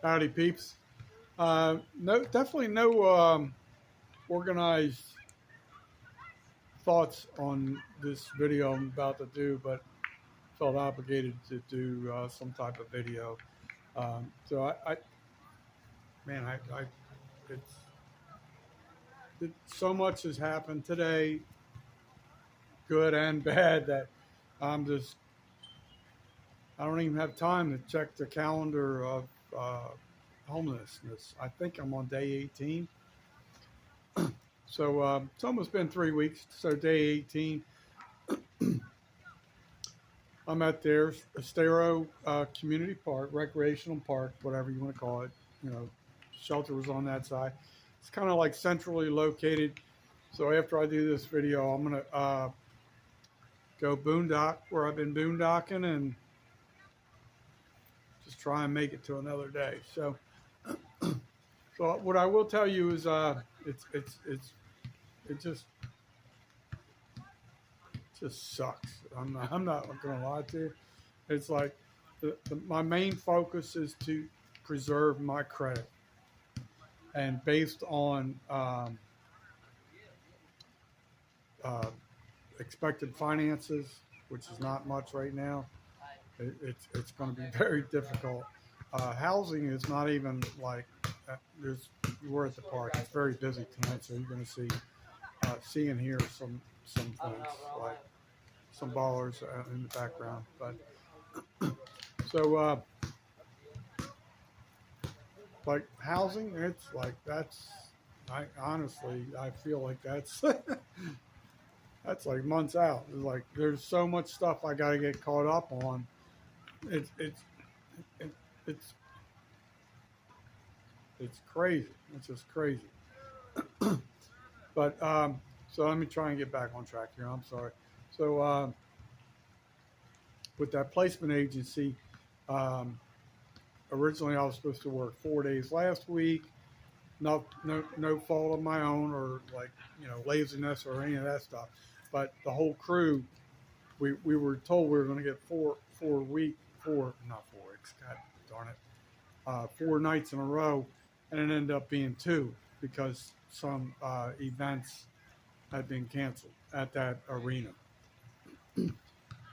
Howdy, peeps. No, definitely no organized thoughts on this video I'm about to do, but felt obligated to do some type of video. So man, it's so much has happened today, good and bad, that I'm just I don't even have time to check the calendar of uh, homelessness. I think I'm on day 18. So it's almost been 3 weeks. So day 18, I'm at their Estero Community Park, recreational park, whatever you want to call it. You know, shelter was on that side. It's kind of like centrally located. So after I do this video, I'm gonna go boondock where I've been boondocking and just try and make it to another day. So what I will tell you is it just sucks. I'm not gonna lie to you. It's like my main focus is to preserve my credit, and based on uh, expected finances, which is not much right now, it's going to be very difficult. Housing is not even like there's. We're at the park. It's very busy tonight, so you're going to see and hear some things like some ballers in the background. But so like housing, it's like that's. I honestly, I feel like that's that's like months out. It's like there's so much stuff I got to get caught up on. It's it, it's it's crazy. It's just crazy. But so let me try and get back on track here. I'm sorry. So with that placement agency, um, originally I was supposed to work 4 days last week. No fault of my own or like laziness or any of that stuff. But the whole crew, we were told we were going to get four not 4 weeks. God darn it, 4 nights in a row, and it ended up being two because some events had been canceled at that arena.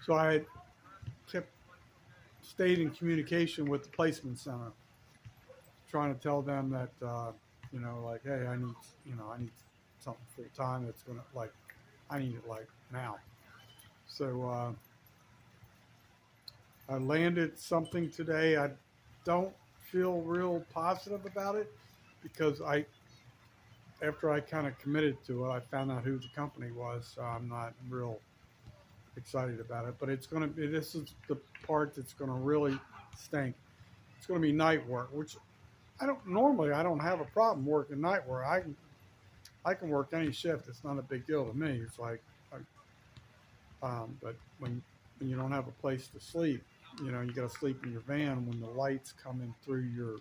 So I had kept stayed in communication with the placement center, trying to tell them that like, hey, I need something full time that's gonna like I need it like now. So I landed something today. I don't feel real positive about it because after I kind of committed to it, I found out who the company was. So I'm not real excited about it. But it's going to be, this is the part that's going to really stink. It's going to be night work, which I don't have a problem working night work. I can work any shift. It's not a big deal to me. It's like, but when you don't have a place to sleep, you got to sleep in your van when the lights come in through your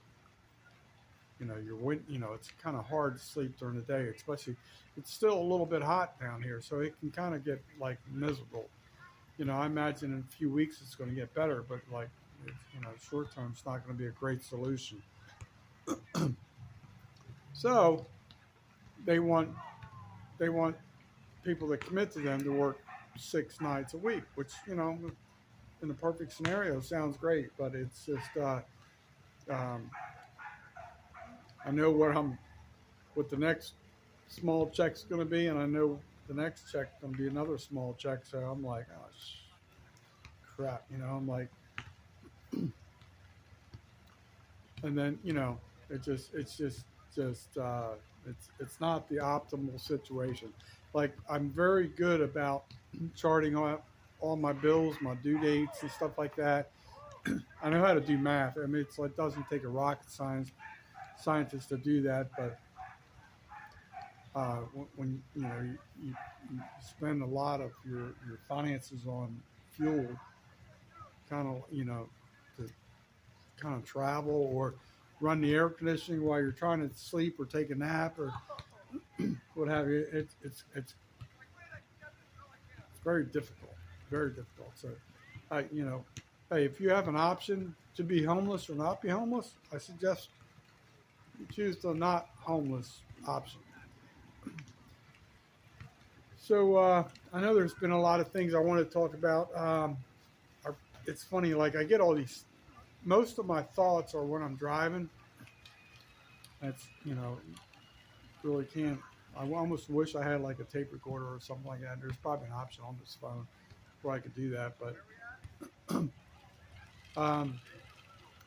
wind. It's kind of hard to sleep during the day, especially it's still a little bit hot down here, so it can kind of get like miserable. I imagine in a few weeks it's going to get better, but like, short term, it's not going to be a great solution. So they want they want people that commit to them to work 6 nights a week, which in the perfect scenario sounds great, but it's just um, I know what the next small check's going to be, and I know the next check's going to be another small check. So I'm like, oh crap, I'm like, and then just it's not the optimal situation. Like I'm very good about charting out all my bills, my due dates, and stuff like that. I know how to do math. I mean, it doesn't take a rocket scientist to do that, but when you spend a lot of your finances on fuel, kind of to kind of travel or run the air conditioning while you're trying to sleep or take a nap or what have you, it's very difficult, very difficult. So, hey, if you have an option to be homeless or not be homeless, I suggest you choose the not homeless option. So I know there's been a lot of things I want to talk about. It's funny, like I get all these. Most of my thoughts are when I'm driving. That's really can't. I almost wish I had like a tape recorder or something like that. There's probably an option on this phone where I could do that, but um,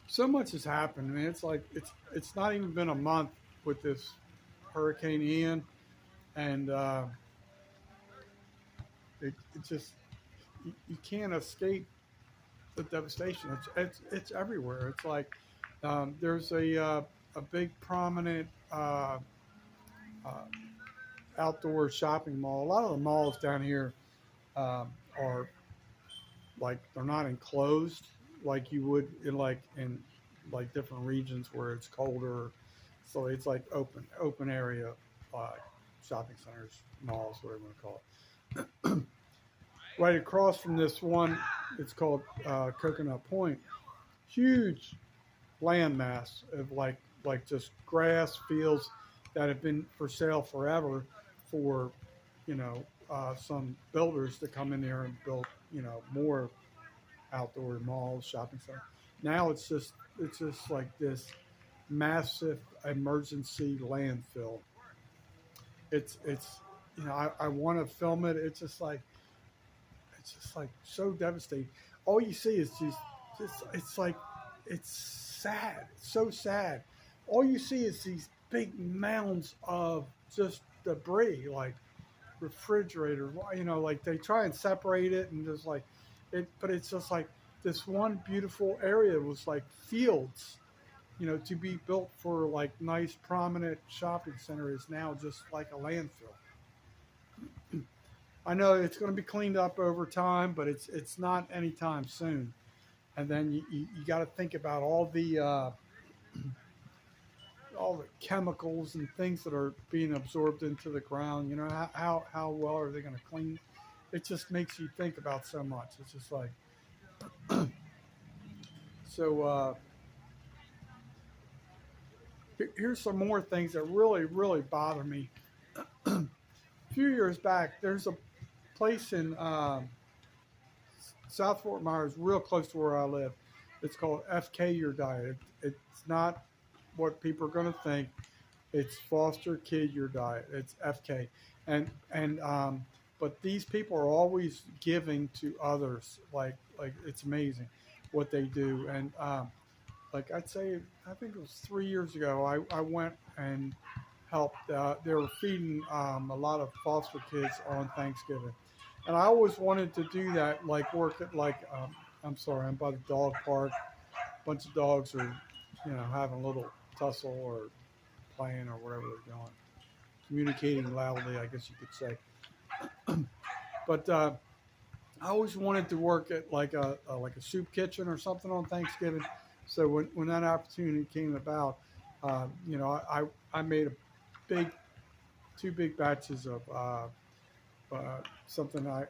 so much has happened. I mean, it's like it's not even been a month with this Hurricane Ian, and it just you can't escape the devastation. It's everywhere. It's like there's a big prominent uh, outdoor shopping mall. A lot of the malls down here are like they're not enclosed like you would in like different regions where it's colder. So it's like open area uh, shopping centers, malls, whatever you want to call it. Right across from this one, it's called Coconut Point. Huge landmass of like just grass fields that have been for sale forever for some builders to come in there and build more outdoor malls, shopping centers. Now it's just like this massive emergency landfill. It's I want to film it. It's just like so devastating. All you see is just it's like it's sad. It's so sad. All you see is these big mounds of just debris, like refrigerator. Like they try and separate it and just like it, but it's just like this one beautiful area was like fields. To be built for like nice prominent shopping center is now just like a landfill. I know it's going to be cleaned up over time, but it's not anytime soon. And then you got to think about all the chemicals and things that are being absorbed into the ground. How well are they going to clean? It just makes you think about so much. It's just like so. Here's some more things that really bother me. A few years back, there's a place in South Fort Myers, real close to where I live. It's called FK Your Diet. It's not what people are going to think. It's Foster Kid Your Diet. It's FK, and but these people are always giving to others. Like it's amazing what they do. And like I'd say, I think it was 3 years ago. I went and helped. They were feeding a lot of foster kids on Thanksgiving, and I always wanted to do that. Like work at I'm sorry, I'm by the dog park. A bunch of dogs are, having a little tussle or playing or whatever they're doing, communicating loudly, I guess you could say. But I always wanted to work at like a soup kitchen or something on Thanksgiving. So when that opportunity came about, I made big, two big batches of something I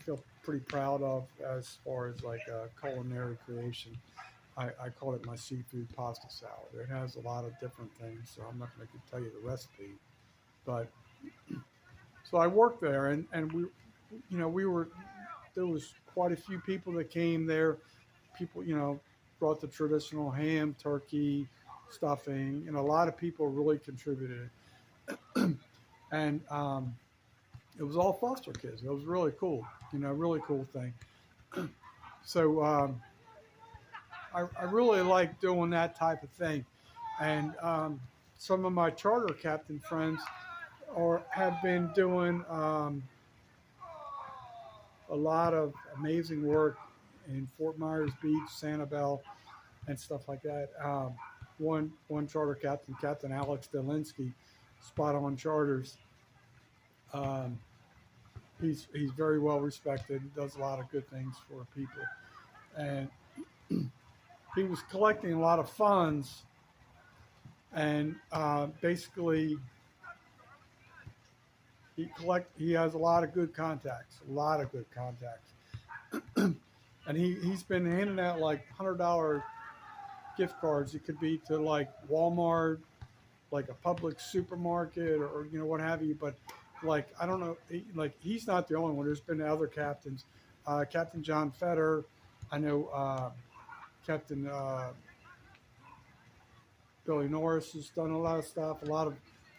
feel pretty proud of as far as like culinary creation. I call it my seafood pasta salad. It has a lot of different things, so I'm not going to tell you the recipe. But so I worked there, and we were there was quite a few people that came there. People brought the traditional ham, turkey, stuffing, and a lot of people really contributed. And it was all foster kids. It was really cool, really cool thing. So I really like doing that type of thing. And some of my charter captain friends have been doing a lot of amazing work in Fort Myers Beach, Sanibel, and stuff like that. One charter captain, Captain Alex Delinsky, Spot On Charters. Um, he's very well respected. Does a lot of good things for people, and he was collecting a lot of funds, and basically he has a lot of good contacts, and he's been handing out like $100 gift cards. It could be to like Walmart, like a public supermarket, or what have you. But like I don't know, like he's not the only one. There's been other captains, Captain John Fetter. I know Captain Billy Norris has done a lot of stuff. A lot of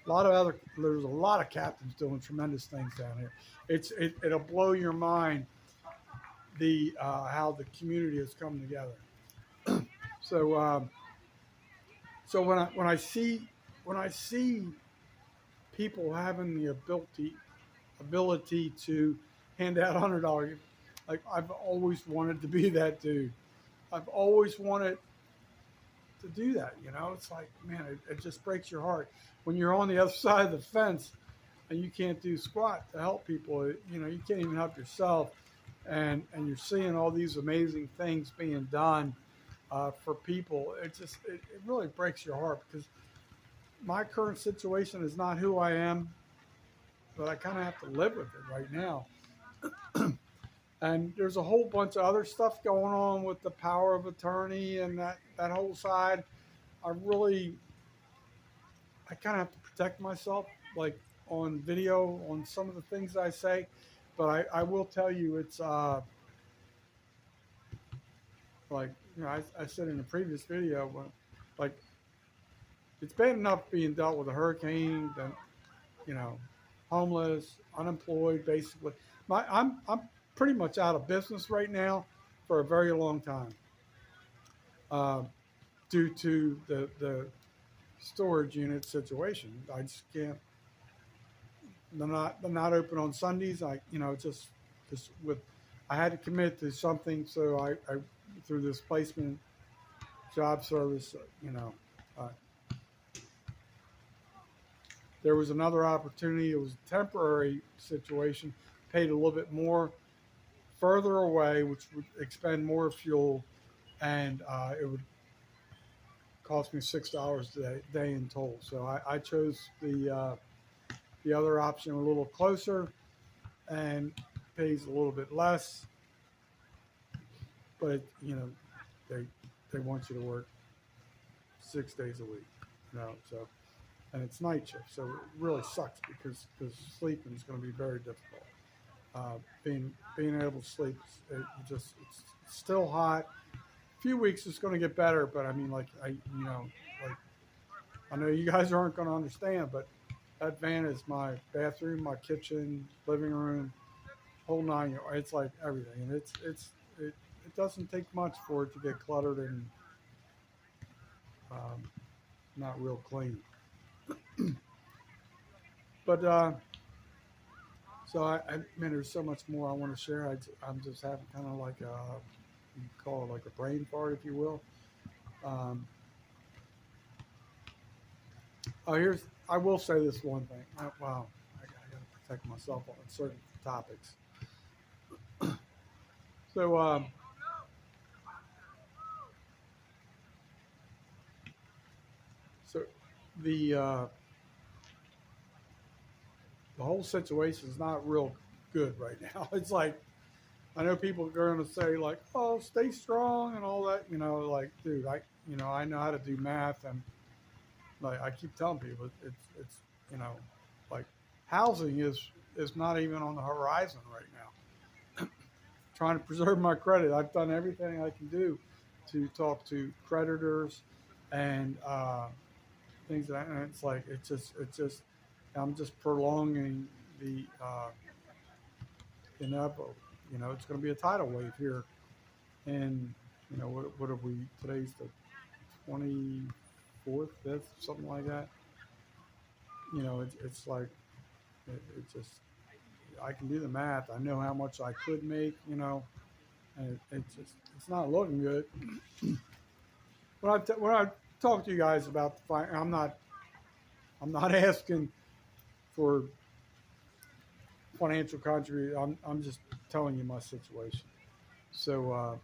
other. There's a lot of captains doing tremendous things down here. It'll blow your mind the how the community has come together. So so when I see people having the ability to hand out $100, like I've always wanted to be that dude. I've always wanted to do that. It's like, man, it just breaks your heart when you're on the other side of the fence and you can't do squat to help people. You can't even help yourself, and you're seeing all these amazing things being done for people. It really breaks your heart because my current situation is not who I am, but I kind of have to live with it right now. And there's a whole bunch of other stuff going on with the power of attorney and that whole side. I kind of have to protect myself, like on video, on some of the things I say. But I will tell you, it's like, I said in the previous video, like, it's bad enough being dealt with a hurricane, then, homeless, unemployed, basically. I'm pretty much out of business right now for a very long time, due to the storage unit situation. I just can't. They're not open on Sundays. Just with, I had to commit to something, so I through this placement job service, uh, there was another opportunity. It was a temporary situation, paid a little bit more, further away, which would expend more fuel, and it would cost me $6 a day in toll. So I chose the other option, a little closer, and pays a little bit less, but they want you to work 6 days a week, so. And it's night shift, so it really sucks because sleeping is going to be very difficult. Being able to sleep, it's still hot. A few weeks it's going to get better, but I mean, like I know you guys aren't going to understand, but that van is my bathroom, my kitchen, living room, whole nine yards. It's like everything, and it doesn't take much for it to get cluttered and not real clean. But so I mean, there's so much more I want to share. I'm just having kind of like you call it like a brain fart, if you will. Um, I will say this one thing. Wow, I got to protect myself on certain topics. So so the the whole situation is not real good right now. It's like, I know people are going to say like, "Oh, stay strong" and all that. Like, dude, I know how to do math, and like I keep telling people, it's like housing is not even on the horizon right now. Trying to preserve my credit, I've done everything I can do to talk to creditors and things that, and it's like it's just I'm just prolonging the inevitable. It's going to be a tidal wave here, and what are we? Today's the 24th, 5th, something like that. It's like it just, I can do the math. I know how much I could make. And it's not looking good. When I talk to you guys about the fight, I'm not asking for financial contribution. I'm just telling you my situation. So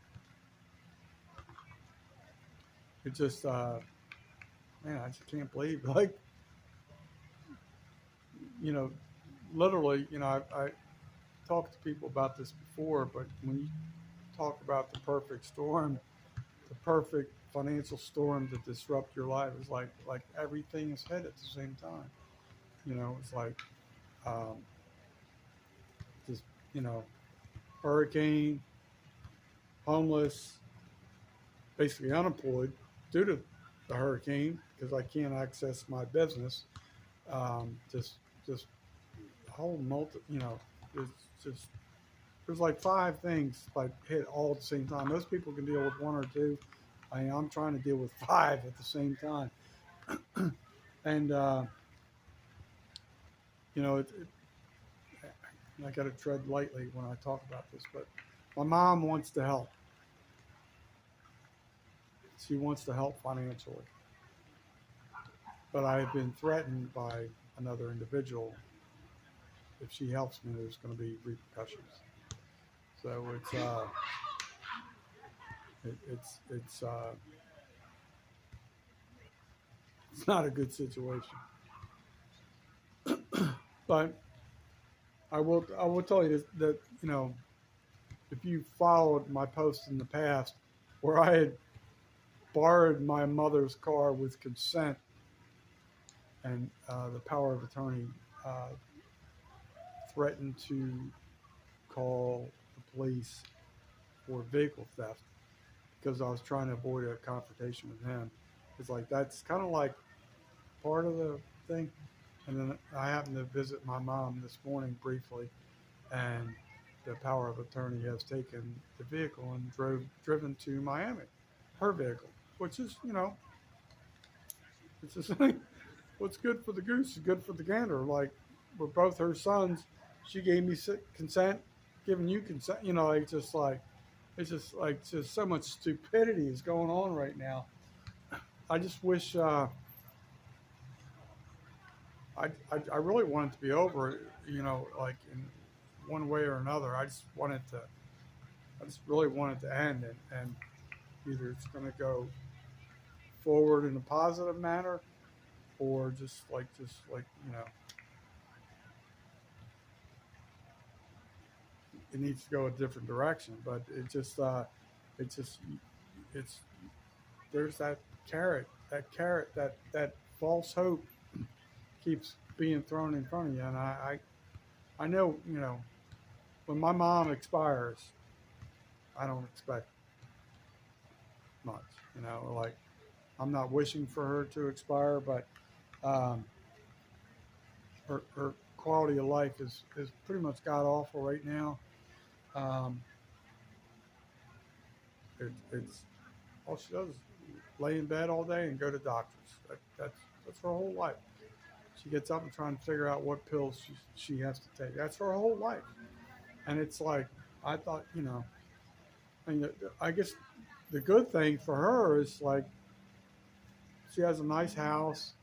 it just man, I just can't believe, like, you know literally, I talked to people about this before, but when you talk about the perfect storm, the perfect financial storm to disrupt your life. It's like everything is hit at the same time. It's like um, just hurricane, homeless, basically unemployed due to the hurricane because I can't access my business. Just whole it's just there's like five things like hit all at the same time. Most people can deal with one or two. I'm trying to deal with five at the same time, and I got to tread lightly when I talk about this, but my mom wants to help. She wants to help financially, but I have been threatened by another individual. If she helps me, there's going to be repercussions. So it's not a good situation. But I will tell you that if you followed my posts in the past, where I had borrowed my mother's car with consent and the power of attorney uh, threatened to call the police for vehicle theft because I was trying to avoid a confrontation with him. It's like that's kind of like part of the thing. And then I happened to visit my mom this morning briefly, and the power of attorney has taken the vehicle and driven to Miami, her vehicle, which is it's just like what's good for the goose is good for the gander. Like we're both her sons. She gave me consent, giving you consent. It's just so much stupidity is going on right now. I just wish I really want it to be over. Like in one way or another. I just really want it to end, and either it's going to go forward in a positive manner, or just like it needs to go a different direction. But it's just it's there's that false hope keeps being thrown in front of you, and I know when my mom expires, I don't expect much. Like I'm not wishing for her to expire, but um, her quality of life is pretty much god awful right now. Um, it's all she does is lay in bed all day and go to doctors. That's her whole life. She gets up and trying to figure out what pills she has to take. That's her whole life, and it's like I thought, I mean, I guess the good thing for her is like she has a nice house.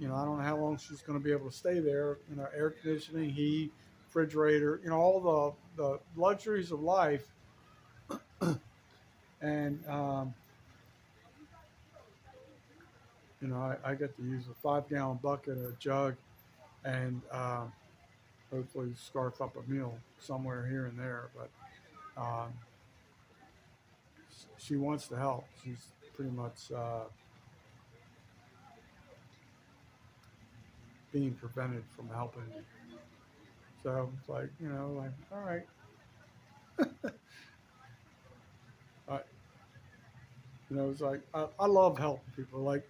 I don't know how long she's going to be able to stay there. Air conditioning, heat, refrigerator, all the luxuries of life. And, I get to use a 5-gallon bucket or a jug and hopefully scarf up a meal somewhere here and there. But she wants to help. She's pretty much being prevented from helping me. So it's like, all right. I, it's like I love helping people. Like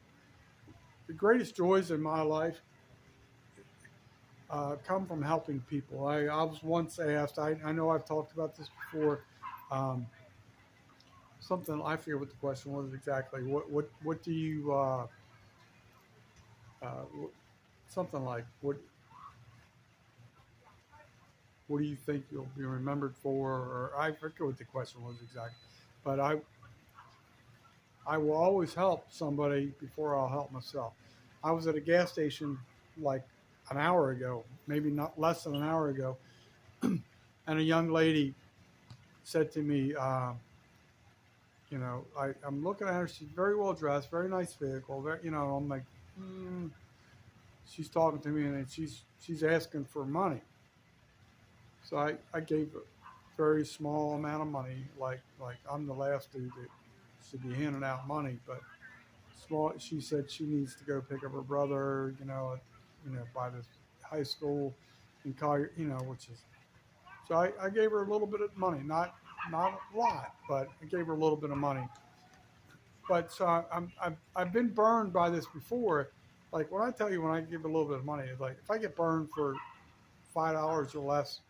the greatest joys in my life come from helping people. I was once asked, I know I've talked about this before, um, something, I forget what the question was exactly. What do you, uh, something like, what do you think you'll be remembered for? Or I forget what the question was exactly. But I will always help somebody before I'll help myself. I was at a gas station like an hour ago, maybe not less than an hour ago, and a young lady said to me, I'm looking at her. She's very well dressed, very nice vehicle. I'm like, she's talking to me, and she's asking for money. So I gave a very small amount of money, like I'm the last dude that to be handing out money, but small. She said she needs to go pick up her brother, by the high school in Collier, which is. So I gave her a little bit of money, not a lot, but I gave her a little bit of money. But so I've been burned by this before. Like when I tell you when I give a little bit of money, it's like if I get burned for $5 or less,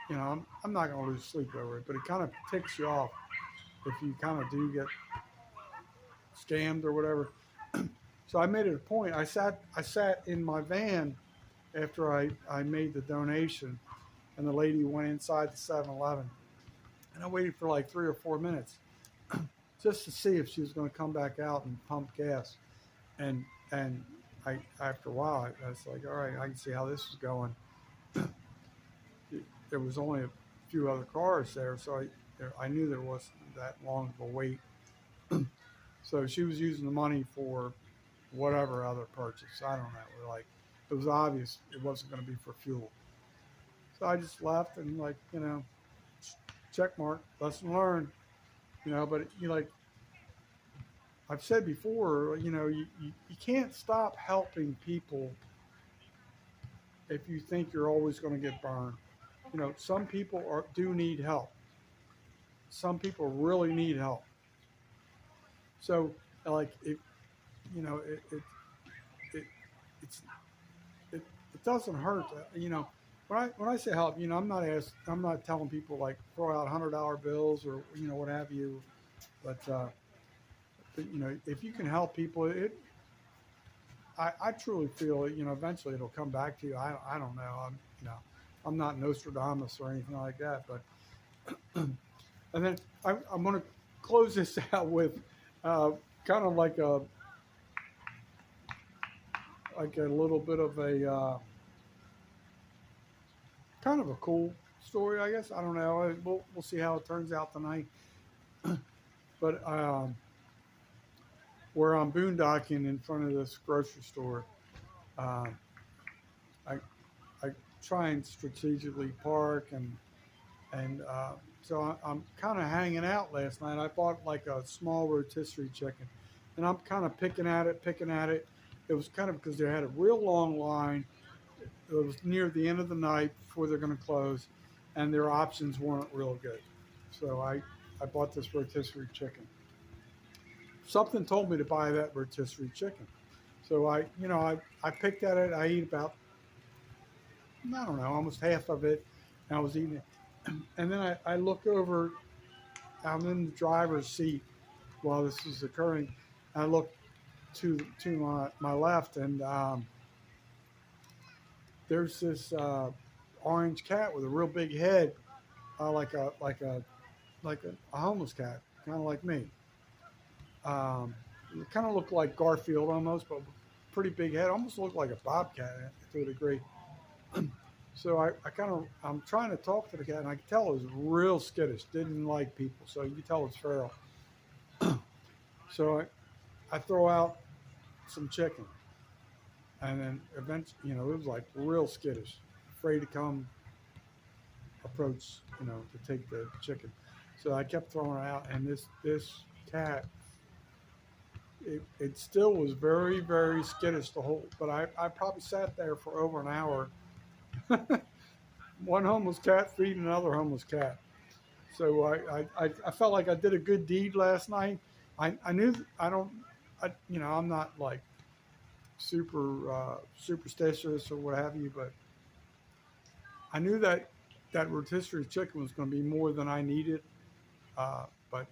I'm not going to lose sleep over it. But it kind of ticks you off if you kind of do get scammed or whatever. So I made it a point. I sat in my van after I made the donation, and the lady went inside the 7-Eleven, and I waited for like 3 or 4 minutes just to see if she was going to come back out and pump gas. And I after a while I was like, all right, I can see how this is going. There was only a few other cars there, so I knew there wasn't that long of a wait. So she was using the money for whatever other purchase. I don't know. Like it was obvious it wasn't going to be for fuel. So I just left and check mark, lesson learned. But I've said before, you can't stop helping people if you think you're always going to get burned. Some people do need help. Some people really need help. So, like, it it's it doesn't hurt. When I say help, I'm not telling people like throw out $100 bills or what have you, but if you can help people, I truly feel eventually it'll come back to you. I don't know. I'm not Nostradamus or anything like that, but and then I'm going to close this out with kind of like a little bit of a kind of a cool story, I guess. I don't know. We'll see how it turns out tonight. But where I'm boondocking in front of this grocery store, I I try and strategically park and so I'm kind of hanging out last night. I bought like a small rotisserie chicken, and I'm kind of picking at it. It was kind of because they had a real long line. It was near the end of the night before they're going to close, and their options weren't real good. So I bought this rotisserie chicken. Something told me to buy that rotisserie chicken. So I picked at it. I ate about, I don't know, almost half of it, and I was eating it. And then I look over, I'm in the driver's seat while this is occurring. I look to my left, and there's this orange cat with a real big head, like a homeless cat, kind of like me. It kind of looked like Garfield almost, but pretty big head, almost looked like a bobcat to a degree. So I'm trying to talk to the cat, and I could tell it was real skittish, didn't like people, so you could tell it's feral. So I throw out some chicken, and then eventually, it was like real skittish, afraid to come approach, to take the chicken. So I kept throwing it out, and this cat, it still was very, very skittish to hold, but I probably sat there for over an hour. One homeless cat feeding another homeless cat. So I felt like I did a good deed last night. I knew I'm not like super superstitious or what have you, but I knew that rotisserie chicken was going to be more than I needed. But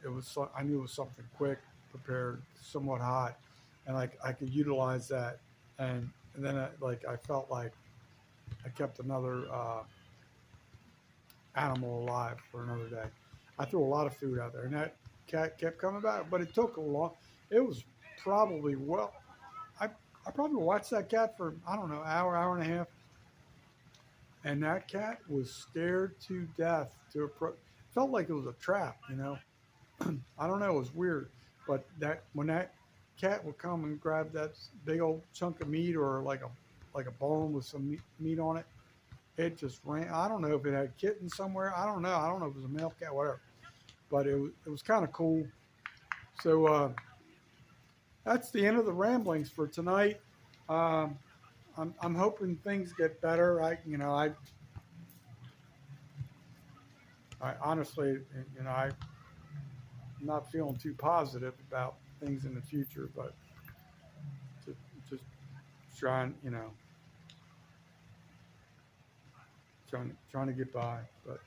I knew it was something quick, prepared, somewhat hot, and I could utilize that. And then I felt like I kept another animal alive for another day. I threw a lot of food out there, and that cat kept coming back, but it took a long. It was probably I probably watched that cat for I don't know hour and a half, and that cat was scared to death to approach. Felt like it was a trap, I don't know, it was weird, but when that cat would come and grab that big old chunk of meat or like a bone with some meat on it, it just ran. I don't know if it had kittens somewhere. I don't know. I don't know if it was a male cat, whatever. But it was kind of cool. So that's the end of the ramblings for tonight. Um, I'm hoping things get better. I honestly, I'm not feeling too positive about things in the future, but just, just trying, trying to get by. But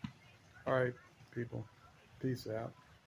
all right, people, peace out.